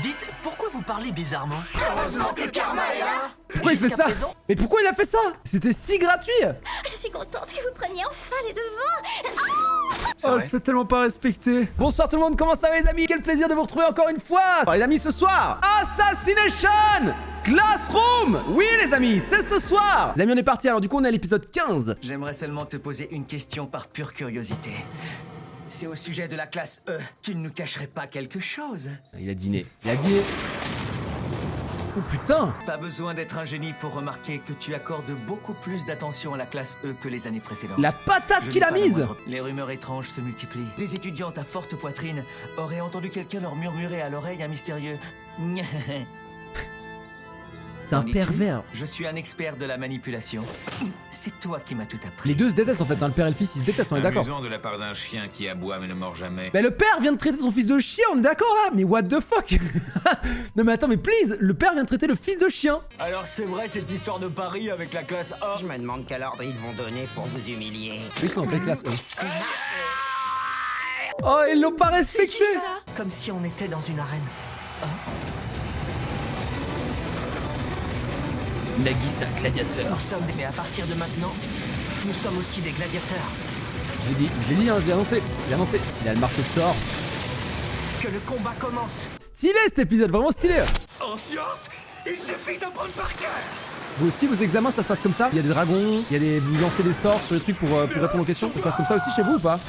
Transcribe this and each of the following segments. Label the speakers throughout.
Speaker 1: Dites, pourquoi vous parlez bizarrement?
Speaker 2: Heureusement que le karma est là.
Speaker 3: Pourquoi il fait ça? Mais pourquoi il a fait ça? C'était si gratuit.
Speaker 4: Je suis contente que vous preniez enfin les devants.
Speaker 3: Oh, elle se fait tellement pas respecter. Bonsoir tout le monde, comment ça va les amis? Quel plaisir de vous retrouver encore une fois. Alors les amis, ce soir, Assassination Classroom. Oui les amis, c'est ce soir. Les amis, on est parti, alors du coup on est à l'épisode 15.
Speaker 1: J'aimerais seulement te poser une question par pure curiosité. C'est au sujet de la classe E. Tu ne nous cacherais pas quelque chose?
Speaker 3: Il a deviné, il a deviné. Oh putain.
Speaker 1: Pas besoin d'être un génie pour remarquer que tu accordes beaucoup plus d'attention à la classe E que les années précédentes.
Speaker 3: La patate
Speaker 1: Je
Speaker 3: qu'il
Speaker 1: n'ai
Speaker 3: a
Speaker 1: pas la
Speaker 3: mise.
Speaker 1: moindre- Les rumeurs étranges se multiplient. Des étudiantes à forte poitrine auraient entendu quelqu'un leur murmurer à l'oreille un mystérieux
Speaker 3: C'est un
Speaker 1: Qu'en est-il?
Speaker 3: pervers.
Speaker 1: Je suis un expert de la manipulation. C'est toi qui m'as tout appris.
Speaker 3: Les deux se détestent en fait, hein. Le père et le fils ils se détestent, on est d'accord.
Speaker 5: Amusant de la part d'un chien qui aboie mais ne mord jamais.
Speaker 3: Bah le père vient de traiter son fils de chien, on est d'accord là? Mais what the fuck? Non mais attends, mais please, le père vient de traiter le fils de chien.
Speaker 1: Alors c'est vrai cette histoire de Paris avec la classe A?
Speaker 2: Je me demande quel ordre ils vont donner pour vous humilier.
Speaker 3: Ils sont dans quelle classe eux? Oh, ils l'ont pas respecté.
Speaker 1: Comme si on était dans une arène.
Speaker 3: Nagui, c'est un gladiateur.
Speaker 1: Nous sommes des... Mais à partir de maintenant, nous sommes aussi des gladiateurs.
Speaker 3: Je l'ai dit, hein, je l'ai annoncé. Il a le marteau de Thor.
Speaker 1: Que le combat commence.
Speaker 3: Stylé cet épisode, vraiment stylé.
Speaker 1: En science, il suffit d'apprendre par cœur.
Speaker 3: Vous aussi, vos examens, ça se passe comme ça? Il y a des dragons, il y a des... Vous lancez des sorts sur les trucs pour répondre aux questions. Ça se passe comme ça aussi chez vous ou pas?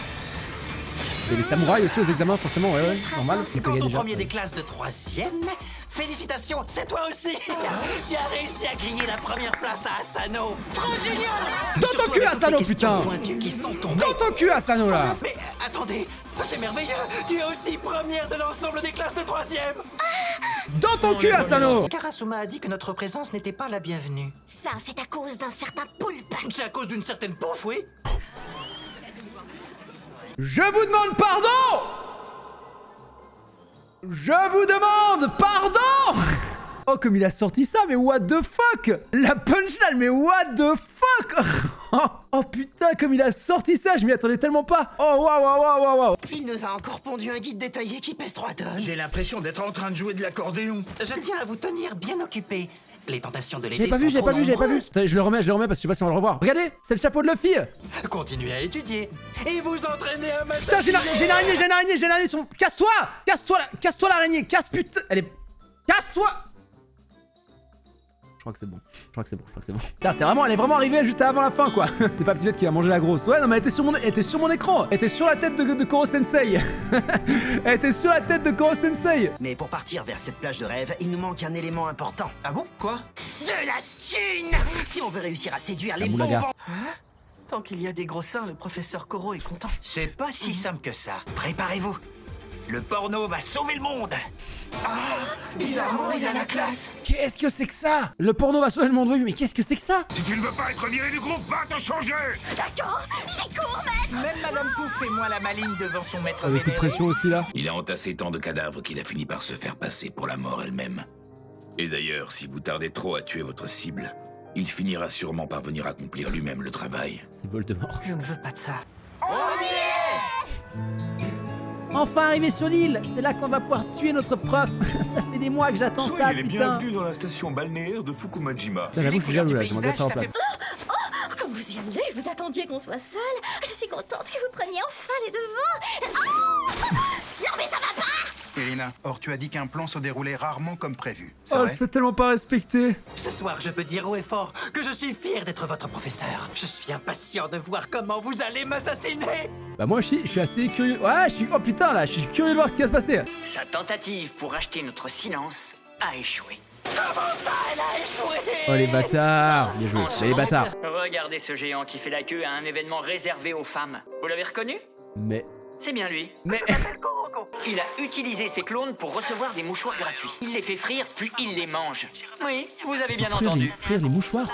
Speaker 3: Il y a des samouraïs aussi aux examens, forcément, ouais, normal.
Speaker 2: C'est quand ton premier des classes de 3ème. Félicitations, c'est toi aussi. Tu as réussi à griller la première place à Asano. Trop génial.
Speaker 3: Dans ton
Speaker 2: Surtout
Speaker 3: cul,
Speaker 2: avec toutes les
Speaker 3: Asano,
Speaker 2: questions
Speaker 3: putain.
Speaker 2: pointues qui sont tombées.
Speaker 3: Dans ton cul, Asano, là.
Speaker 2: Mais attendez, c'est merveilleux. Tu es aussi première de l'ensemble des classes de 3ème.
Speaker 3: Dans ton cul, Asano.
Speaker 2: Karasuma a dit que notre présence n'était pas la bienvenue.
Speaker 4: Ça, c'est à cause d'un certain poulpe.
Speaker 2: C'est à cause d'une certaine pouffe, oui.
Speaker 3: Je vous demande pardon. Je vous demande pardon. Oh, comme il a sorti ça, mais what the fuck. La punchline, mais what the fuck. Oh putain, comme il a sorti ça, je m'y attendais tellement pas. Oh waouh.
Speaker 2: Il nous a encore pondu un guide détaillé qui pèse 3 tonnes.
Speaker 5: J'ai l'impression d'être en train de jouer de l'accordéon.
Speaker 2: Je tiens à vous tenir bien occupé. Les tentations de l'été
Speaker 3: J'avais pas vu,
Speaker 2: sont trop
Speaker 3: j'avais pas vu.
Speaker 2: nombreuses.
Speaker 3: Attendez, je le remets parce que je sais pas si on va le revoir. Regardez, c'est le chapeau de Luffy.
Speaker 2: Continuez à étudier et vous entraînez à
Speaker 3: Putain, j'ai
Speaker 2: m'assassiner.
Speaker 3: une araignée, Casse-toi l'araignée, putain. Elle est... Casse-toi. Je crois que c'est bon. Putain, elle est vraiment arrivée juste avant la fin, quoi. T'es pas petit bête qui a mangé la grosse. Ouais, non, mais elle était sur mon écran. Elle était sur la tête de Koro Sensei. Elle était sur la tête de Koro Sensei.
Speaker 2: Mais pour partir vers cette plage de rêve, il nous manque un élément important.
Speaker 1: Ah bon? Quoi?
Speaker 2: De la thune. Si on veut réussir à séduire les bons
Speaker 3: moulaga.
Speaker 2: vents...
Speaker 1: Tant qu'il y a des gros seins, le professeur Koro est content.
Speaker 6: C'est pas si simple que ça. Préparez-vous. Le porno va sauver le monde.
Speaker 2: Bizarrement, il a la classe.
Speaker 3: Qu'est-ce que c'est que ça? Le porno va sauver le monde, oui, mais qu'est-ce que c'est que ça?
Speaker 5: Si tu ne veux pas être viré du groupe, va te changer.
Speaker 4: D'accord, j'y cours, maître.
Speaker 6: Même Madame Pouf fait moins la maligne devant son maître
Speaker 3: Avec une
Speaker 6: vénéré.
Speaker 3: pression aussi, là.
Speaker 5: Il a entassé tant de cadavres qu'il a fini par se faire passer pour la mort elle-même. Et d'ailleurs, si vous tardez trop à tuer votre cible, il finira sûrement par venir accomplir lui-même le travail.
Speaker 3: C'est Voldemort.
Speaker 1: Je ne veux pas de ça.
Speaker 3: Enfin arrivé sur l'île, c'est là qu'on va pouvoir tuer notre prof. Ça fait des mois que j'attends ça,
Speaker 7: Soyez les
Speaker 3: putain.
Speaker 7: bienvenus dans la station balnéaire de Fukumajima.
Speaker 3: Putain, j'avoue, je suis jaloux là, j'aimerais bien faire en place.
Speaker 4: Comme vous y allez, vous attendiez qu'on soit seul. Je suis contente que vous preniez enfin les devants. Oh non mais ça va pas.
Speaker 8: Elena, or tu as dit qu'un plan se déroulait rarement comme prévu. C'est
Speaker 3: Oh, elle
Speaker 8: vrai?
Speaker 3: se fait tellement pas respecter.
Speaker 2: Ce soir, je peux dire haut et fort que je suis fier d'être votre professeur. Je suis impatient de voir comment vous allez m'assassiner.
Speaker 3: Bah moi aussi, je suis assez curieux. Ouais, je suis... Oh putain, là, je suis curieux de voir ce qui va se passer.
Speaker 6: Sa tentative pour acheter notre silence a échoué.
Speaker 2: Comment ça, elle a échoué?
Speaker 3: Oh les bâtards. Bien joué, les bâtards.
Speaker 6: Regardez ce géant qui fait la queue à un événement réservé aux femmes. Vous l'avez reconnu?
Speaker 3: Mais...
Speaker 6: C'est bien lui.
Speaker 3: Mais...
Speaker 6: Il a utilisé ses clones pour recevoir des mouchoirs gratuits. Il les fait frire, puis il les mange. Oui, vous avez bien entendu.
Speaker 3: Frire les mouchoirs.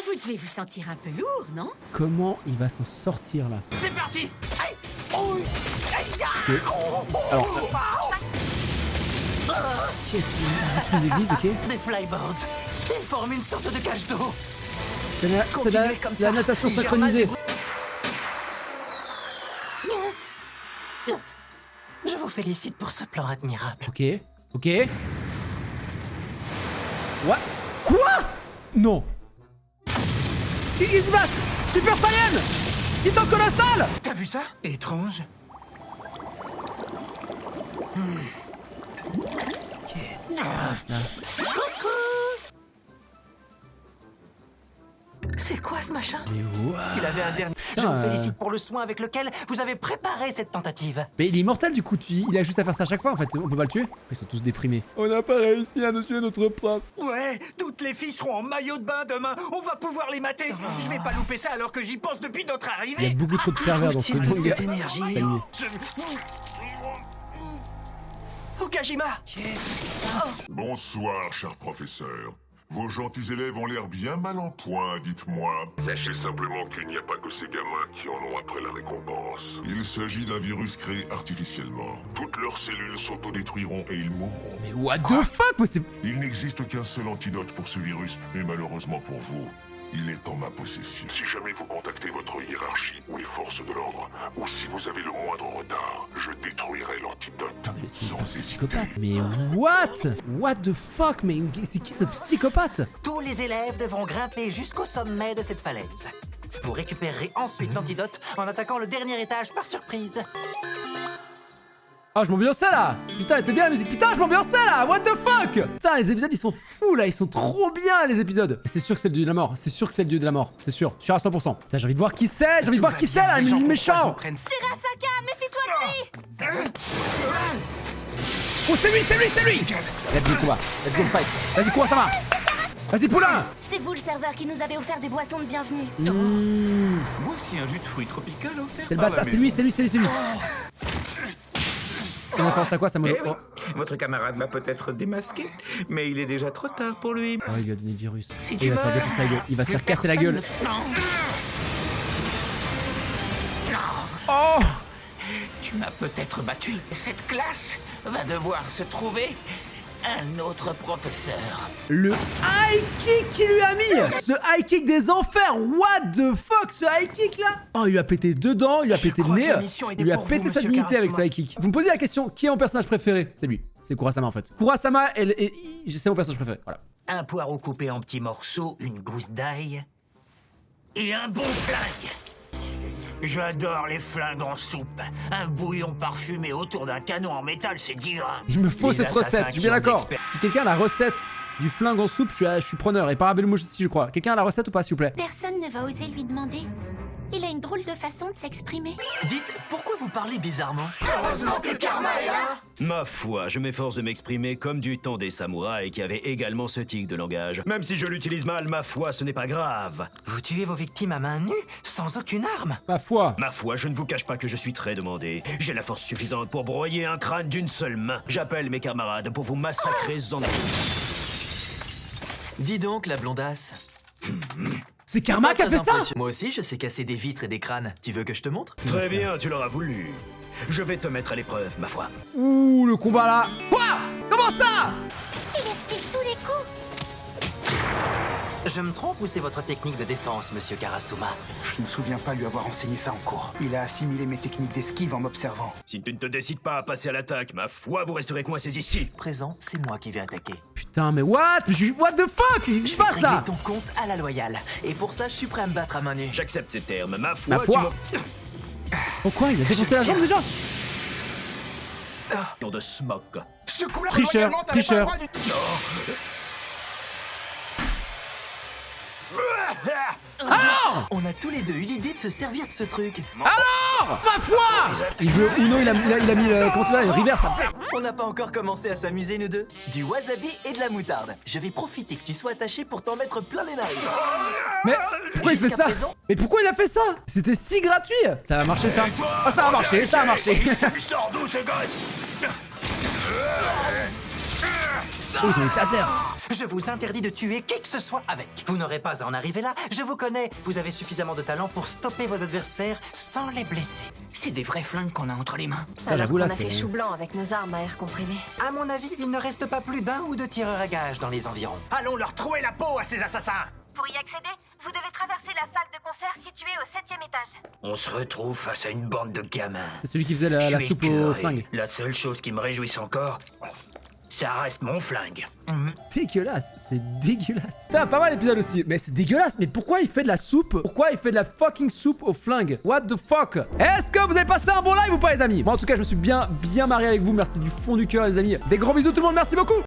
Speaker 4: Vous devez vous sentir un peu lourd, non?
Speaker 3: Comment il va s'en sortir là?
Speaker 2: C'est parti. Aïe. Oh. Aïe.
Speaker 3: Alors... Qu'est-ce qu'il y a? Toutes les églises, ok?
Speaker 2: Des flyboards. Ils forment une sorte de cage d'eau.
Speaker 3: C'est
Speaker 2: Continuez comme ça.
Speaker 3: la natation
Speaker 2: Germain
Speaker 3: synchronisée.
Speaker 2: Je vous félicite pour ce plan admirable.
Speaker 3: Ok. Ok. What? Quoi? Non. Qu'est-ce qui se passe? Super Saiyan! Titan colossal!
Speaker 8: T'as vu ça? Étrange.
Speaker 3: Qu'est-ce qui se passe là?
Speaker 2: C'est quoi ce machin?
Speaker 3: Mais what?
Speaker 2: Il avait un dernier... Je vous félicite pour le soin avec lequel vous avez préparé cette tentative.
Speaker 3: Mais il est immortel du coup, il a juste à faire ça à chaque fois en fait, on peut pas le tuer. Ils sont tous déprimés. On n'a pas réussi à nous tuer notre prof.
Speaker 1: Ouais, toutes les filles seront en maillot de bain demain. On va pouvoir les mater. Je vais pas louper ça alors que j'y pense depuis notre
Speaker 3: Il y a
Speaker 1: arrivée.
Speaker 3: beaucoup trop de pervers dans ce
Speaker 2: Toute
Speaker 3: manga.
Speaker 2: cette énergie.
Speaker 3: Calmez.
Speaker 2: Okajima!
Speaker 9: Bonsoir, cher professeur. Vos gentils élèves ont l'air bien mal en point, dites-moi. Sachez simplement qu'il n'y a pas que ces gamins qui en ont après la récompense. Il s'agit d'un virus créé artificiellement. Toutes leurs cellules s'autodétruiront et ils mourront.
Speaker 3: Mais what the fuck? Moi c'est...
Speaker 9: Il n'existe qu'un seul antidote pour ce virus, et malheureusement pour vous, il est en ma possession. Si jamais vous contactez votre hiérarchie ou les forces de l'ordre, ou si vous avez le moindre retard, je détruirai l'antidote sans hésiter.
Speaker 3: Psychopathe. Mais what the fuck? Mais c'est qui ce psychopathe?
Speaker 2: Tous les élèves devront grimper jusqu'au sommet de cette falaise. Vous récupérerez ensuite l'antidote en attaquant le dernier étage par surprise.
Speaker 3: Oh, je m'ambiançais là! Putain, elle était bien la musique. Putain, je m'ambiançais là! What the fuck! Putain, les épisodes ils sont fous là, ils sont trop bien les épisodes. C'est sûr que c'est le dieu de la mort, c'est sûr que c'est le dieu de la mort, c'est sûr à 100%. Putain, j'ai envie de voir qui c'est, j'ai envie de voir qui c'est là, le méchant!
Speaker 4: Hirasaka, méfie-toi de lui!
Speaker 3: Oh, c'est lui! Let's go, Kuba, let's go fight. Vas-y, Kurasama! Vas-y, poulain!
Speaker 4: C'est vous le serveur qui nous avait offert des boissons de bienvenue.
Speaker 7: Voici un jus de fruits tropical offert
Speaker 3: C'est le
Speaker 7: par la
Speaker 3: bâtard, c'est
Speaker 7: maison.
Speaker 3: lui. On pense à quoi, ça me...
Speaker 5: Eh oui, votre camarade m'a peut-être démasqué, mais il est déjà trop tard pour lui.
Speaker 3: Oh, il lui a donné le virus.
Speaker 5: Si
Speaker 3: Oh,
Speaker 5: tu
Speaker 3: il va se faire
Speaker 5: meurs,
Speaker 3: défoncer la gueule. Il va se
Speaker 5: plus
Speaker 3: faire casser la gueule.
Speaker 5: personne
Speaker 3: Oh!
Speaker 5: Tu m'as peut-être battu. Cette classe va devoir se trouver un autre professeur.
Speaker 3: Le high kick qu'il lui a mis! Ce high kick des enfers! What the fuck, ce high kick là? Oh, il lui a pété dedans, il lui a pété le
Speaker 1: crois
Speaker 3: nez.
Speaker 1: que la mission était
Speaker 3: Il lui a
Speaker 1: pour
Speaker 3: pété
Speaker 1: vous,
Speaker 3: sa
Speaker 1: monsieur
Speaker 3: dignité avec ce
Speaker 1: Karasuma.
Speaker 3: high kick. Vous me posez la question, qui est mon personnage préféré? C'est lui. C'est Kurasama en fait. Kurasama, c'est mon personnage préféré. Voilà.
Speaker 6: Un poireau coupé en petits morceaux, une gousse d'ail et un bon flingue. J'adore les flingues en soupe. Un bouillon parfumé autour d'un canon en métal, c'est divin.
Speaker 3: Il me faut
Speaker 6: Les
Speaker 3: cette
Speaker 6: assassins
Speaker 3: recette, je suis
Speaker 6: qui
Speaker 3: bien
Speaker 6: ont
Speaker 3: d'accord.
Speaker 6: d'expérience.
Speaker 3: Si quelqu'un a la recette du flingue en soupe, je suis preneur. Et Parabellum aussi, je crois. Quelqu'un a la recette ou pas, s'il vous plaît?
Speaker 4: Personne ne va oser lui demander. Il a une drôle de façon de s'exprimer.
Speaker 2: Dites, pourquoi vous parlez bizarrement?
Speaker 10: Ma foi, je m'efforce de m'exprimer comme du temps des samouraïs qui avaient également ce tic de langage. Même si je l'utilise mal, ma foi, ce n'est pas grave.
Speaker 2: Vous tuez vos victimes à main nue, sans aucune arme?
Speaker 3: Ma foi.
Speaker 10: Ma foi, je ne vous cache pas que je suis très demandé. J'ai la force suffisante pour broyer un crâne d'une seule main. J'appelle mes camarades pour vous massacrer en...
Speaker 2: Dis donc, la blondasse.
Speaker 3: C'est Karma qui a fait ça?
Speaker 2: Moi aussi, je sais casser des vitres et des crânes. Tu veux que je te montre?
Speaker 10: Très bien, tu l'auras voulu. Je vais te mettre à l'épreuve, ma foi.
Speaker 3: Ouh, le combat là. Quoi? Comment ça?
Speaker 4: Il esquive tous les coups.
Speaker 2: Je me trompe ou c'est votre technique de défense, monsieur Karasuma?
Speaker 8: Je ne me souviens pas lui avoir enseigné ça en cours. Il a assimilé mes techniques d'esquive en m'observant.
Speaker 10: Si tu ne te décides pas à passer à l'attaque, ma foi, vous resterez coincés ici.
Speaker 2: Présent, c'est moi qui vais attaquer.
Speaker 3: Putain, mais what? What the fuck? Qu'est-ce qui se
Speaker 2: Je vais
Speaker 3: passe
Speaker 2: régler
Speaker 3: ça?
Speaker 2: ton compte à la loyale. Et pour ça, je suis prêt à me battre à main nue.
Speaker 10: J'accepte ces termes, ma foi.
Speaker 3: Ma foi. Pourquoi? Il a défoncé la jambe déjà?
Speaker 10: Tu de smog.
Speaker 8: Ce coup-là,
Speaker 3: Tricheur,
Speaker 8: royalement, t'avais pas le
Speaker 3: tricheur.
Speaker 8: droit de-
Speaker 2: On a tous les deux eu l'idée de se servir de ce truc.
Speaker 3: Alors, ma foi! Il veut Uno, il a mis le... Comment tu vas? Reverse.
Speaker 2: On n'a pas encore commencé à s'amuser, nous deux. Du wasabi et de la moutarde. Je vais profiter que tu sois attaché pour t'en mettre plein les narines.
Speaker 3: Mais pourquoi il fait
Speaker 2: Jusqu'à
Speaker 3: ça?
Speaker 2: présent-
Speaker 3: Mais pourquoi il a fait ça? C'était si gratuit. Ça va marcher ça? Oh, ça va marcher, ça va marcher.
Speaker 5: Sors d'où ce gosse?
Speaker 3: Oh, ils ont des lasers.
Speaker 2: Je vous interdis de tuer qui que ce soit avec. Vous n'aurez pas à en arriver là. Je vous connais. Vous avez suffisamment de talent pour stopper vos adversaires sans les blesser.
Speaker 6: C'est des vrais flingues qu'on a entre les mains.
Speaker 3: Putain, j'avoue là,
Speaker 4: On a fait
Speaker 3: c'est...
Speaker 4: chou blanc avec nos armes à air comprimé.
Speaker 2: À mon avis, il ne reste pas plus d'un ou deux tireurs à gage dans les environs.
Speaker 1: Allons leur trouer la peau à ces assassins.
Speaker 4: Pour y accéder, vous devez traverser la salle de concert située au 7e étage.
Speaker 6: On se retrouve face à une bande de gamins.
Speaker 3: C'est celui qui faisait la
Speaker 6: Je suis
Speaker 3: soupe au
Speaker 6: écœuré.
Speaker 3: flingue.
Speaker 6: La seule chose qui me réjouisse encore, ça reste mon flingue.
Speaker 3: Dégueulasse, c'est dégueulasse. Ça, pas mal l'épisode aussi, mais c'est dégueulasse. Mais pourquoi il fait de la soupe? Pourquoi il fait de la fucking soupe au flingue? What the fuck? Est-ce que vous avez passé un bon live ou pas, les amis? Moi, en tout cas, je me suis bien marré avec vous. Merci du fond du cœur, les amis. Des gros bisous tout le monde, merci beaucoup.